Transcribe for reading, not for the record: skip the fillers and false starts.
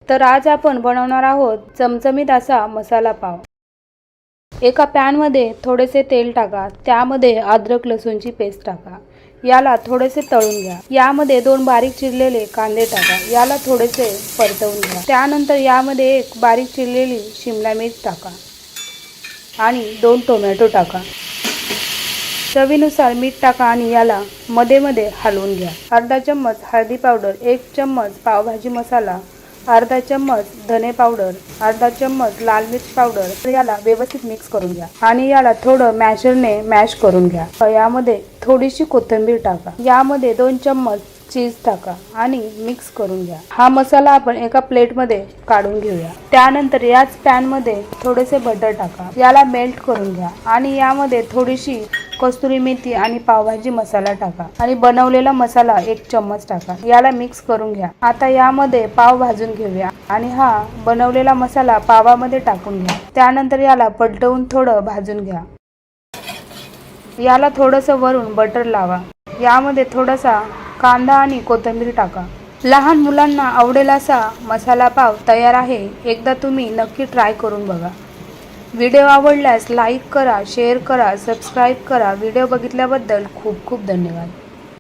तर आज आपण बनवणार आहोत चमचमीत असा मसाला पाव। एका पॅन मध्ये थोडेसे तेल टाका, त्यामध्ये अद्रक लसूणची पेस्ट टाका, याला थोडेसे तळून घ्या। यामध्ये 2 बारीक चिरलेले कांदे टाका, याला थोडेसे परतवून घ्या। त्यानंतर यामध्ये 1 बारीक चिरलेली शिमला मिर्च टाका आणि 2 टोमॅटो टाका। चवीनुसार मीठ टाका आणि याला मध्ये मध्ये हलवून घ्या। अर्धा चम्मच हळदी पावडर, 1 चम्मच पावभाजी मसाला, अर्धा चम्मच धने पावडर, अर्धा चम्मच लाल मिर्च पावडर, याला व्यवस्थित मिक्स करून घ्या आणि याला थोडं मॅशरने मॅश करून घ्या। यामध्ये थोडीशी कोथिंबीर टाका, यामध्ये 2 चम्मच चीज टाका आणि मिक्स करून घ्या। हा मसाला आपण एका प्लेट मध्ये काढून घेऊया। त्यानंतर याच पॅन मध्ये थोडेसे बटर टाका, याला मेल्ट करून घ्या आणि यामध्ये थोडीशी कस्तुरी मेथी आणि पावभाजी मसाला टाका आणि बनवलेला मसाला 1 चम्मच टाका, याला मिक्स करून घ्या। आता यामध्ये पाव भाजून घेऊया आणि हा बनवलेला मसाला पावामध्ये टाकून घ्या। त्यानंतर याला पलटवून थोडं भाजून घ्या। याला थोडंसं वरून बटर लावा, यामध्ये थोडासा कांदा आणि कोथिंबीर टाका। लहान मुलांना आवडेल असा मसाला पाव तयार आहे। एकदा तुम्ही नक्की ट्राय करून बघा। व्हिडिओ आवडल्यास लाईक करा, शेअर करा, सबस्क्राईब करा। व्हिडिओ बघितल्याबद्दल खूप खूप धन्यवाद।